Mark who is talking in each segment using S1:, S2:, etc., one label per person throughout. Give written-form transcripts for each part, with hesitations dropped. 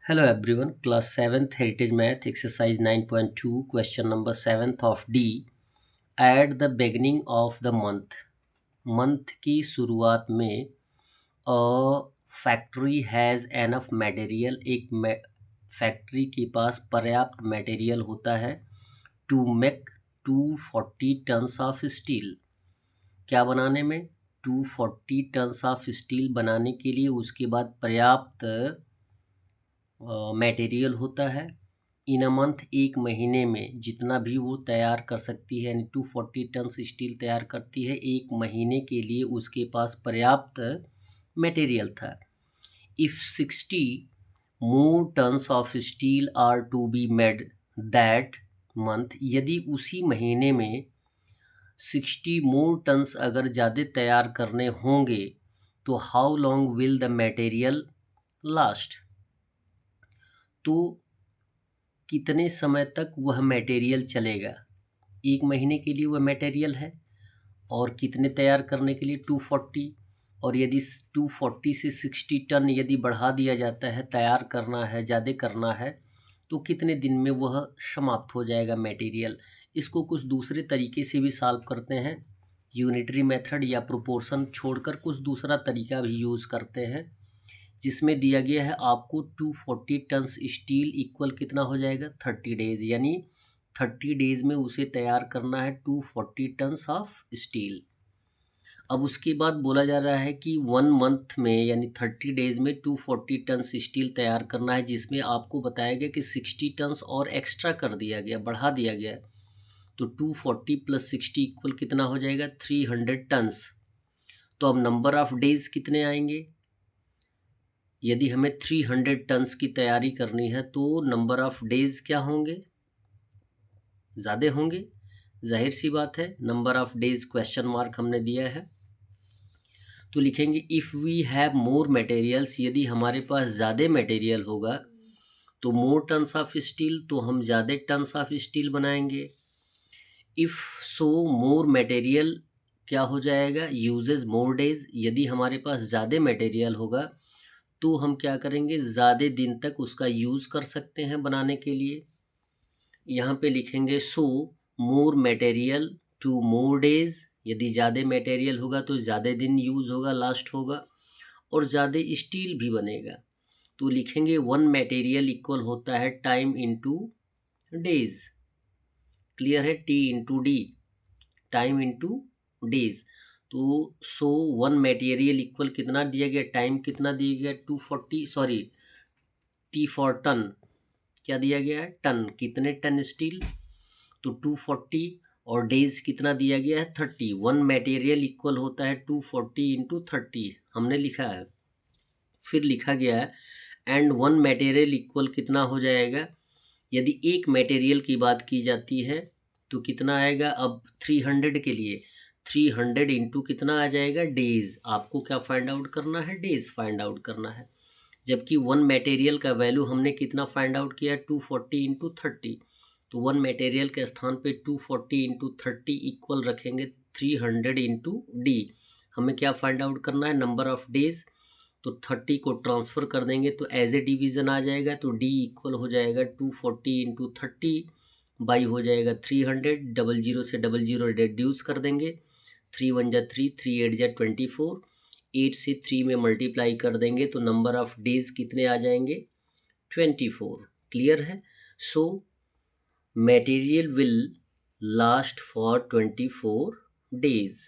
S1: Hello everyone, class 7th Heritage Math exercise 9.2 question number 7th of D. At the beginning of the month की शुरुआत में a factory has enough material, एक factory के पास पर्याप्त material होता है to make 240 tons of steel। क्या बनाने में? 240 tons of steel बनाने के लिए उसके बाद पर्याप्त मटेरियल होता है। इन अ मंथ, एक महीने में जितना भी वो तैयार कर सकती है, यानी 240 टन्स स्टील तैयार करती है, एक महीने के लिए उसके पास पर्याप्त मटेरियल था। If 60 more tons of steel are to be made that month, यदि उसी महीने में 60 मोर टन्स अगर ज़्यादा तैयार करने होंगे तो how long will the material last, तो कितने समय तक वह मटेरियल चलेगा। एक महीने के लिए वह मटेरियल है और कितने तैयार करने के लिए 240, और यदि 240 से 60 टन यदि बढ़ा दिया जाता है, तैयार करना है, ज़्यादा करना है, तो कितने दिन में वह समाप्त हो जाएगा मटेरियल। इसको कुछ दूसरे तरीके से भी सॉल्व करते हैं, यूनिटरी मेथड या प्रोपोर्शन छोड़कर कुछ दूसरा तरीका भी यूज़ करते हैं, जिसमें दिया गया है आपको 240 टन्स स्टील इक्वल कितना हो जाएगा 30 डेज, यानी 30 डेज में उसे तैयार करना है 240 टन्स ऑफ स्टील। अब उसके बाद बोला जा रहा है कि 1 मंथ में यानी 30 डेज में 240 टन्स स्टील तैयार करना है, जिसमें आपको बताया गया कि 60 टन्स और एक्स्ट्रा कर दिया गया, बढ़ा दिया गया। तो 240 प्लस 60 इक्वल कितना हो जाएगा 300 टन्स। तो अब नंबर ऑफ डेज कितने आएंगे? यदि हमें 300 टन्स की तैयारी करनी है तो नंबर ऑफ डेज क्या होंगे? ज़्यादा होंगे, जाहिर सी बात है। Number of days question mark हमने दिया है, तो लिखेंगे if we have more materials, यदि हमारे पास ज़्यादा मटेरियल होगा तो मोर टन्स ऑफ स्टील, तो हम ज़्यादा टन्स ऑफ स्टील बनाएंगे। इफ़ सो मोर मटेरियल क्या हो जाएगा? यूजेज मोर डेज, यदि हमारे पास ज़्यादा मटेरियल होगा तो हम क्या करेंगे? ज़्यादा दिन तक उसका यूज़ कर सकते हैं बनाने के लिए। यहाँ पे लिखेंगे so more material to more days, यदि ज़्यादा मटेरियल होगा तो ज़्यादा दिन यूज़ होगा, लास्ट होगा, और ज़्यादा स्टील भी बनेगा। तो लिखेंगे 1 मटेरियल इक्वल होता है टाइम इंटू डेज। क्लियर है? T into D, time into days. तो सो 1 मटेरियल इक्वल कितना दिया गया, टाइम कितना दिया गया 240, सॉरी टी फॉर टन, क्या दिया गया है? टन, कितने टन स्टील, तो 240, और डेज कितना दिया गया है 30। 1 मटेरियल इक्वल होता है 240 इंटू 30 हमने लिखा है। फिर लिखा गया है एंड 1 मटेरियल इक्वल कितना हो जाएगा, यदि एक मटेरियल की बात की जाती है तो कितना आएगा? अब 300 के लिए 300 इंटू कितना आ जाएगा? डेज। आपको क्या फाइंड आउट करना है? डेज फाइंड आउट करना है। जबकि 1 मटेरियल का वैल्यू हमने कितना फाइंड आउट किया? 240 इंटू 30। तो 1 मटेरियल के स्थान पे 240 इंटू 30 इक्वल रखेंगे 300 इंटू डी। हमें क्या फाइंड आउट करना है? Number of days. तो 30 को ट्रांसफ़र कर देंगे तो एज ए डिवीज़न आ जाएगा, तो डी इक्वल हो जाएगा 240 इंटू 30 बाई हो जाएगा 300, 00 से 00 रिड्यूस कर देंगे, 3 1 जा 3, 3 8 जा 24, 8 से 3 में मल्टीप्लाई कर देंगे तो नंबर ऑफ डेज कितने आ जाएंगे? 24। क्लियर है? So material will last for 24 days.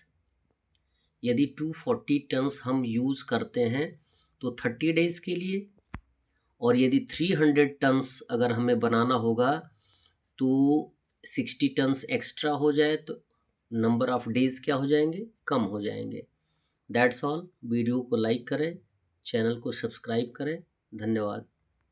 S1: यदि 240 टन्स हम यूज़ करते हैं तो 30 डेज़ के लिए, और यदि 300 टन्स अगर हमें बनाना होगा तो 60 टन्स एक्स्ट्रा हो जाए तो नंबर ऑफ डेज़ क्या हो जाएंगे? कम हो जाएंगे। That's all. वीडियो को लाइक करें, चैनल को सब्सक्राइब करें। धन्यवाद।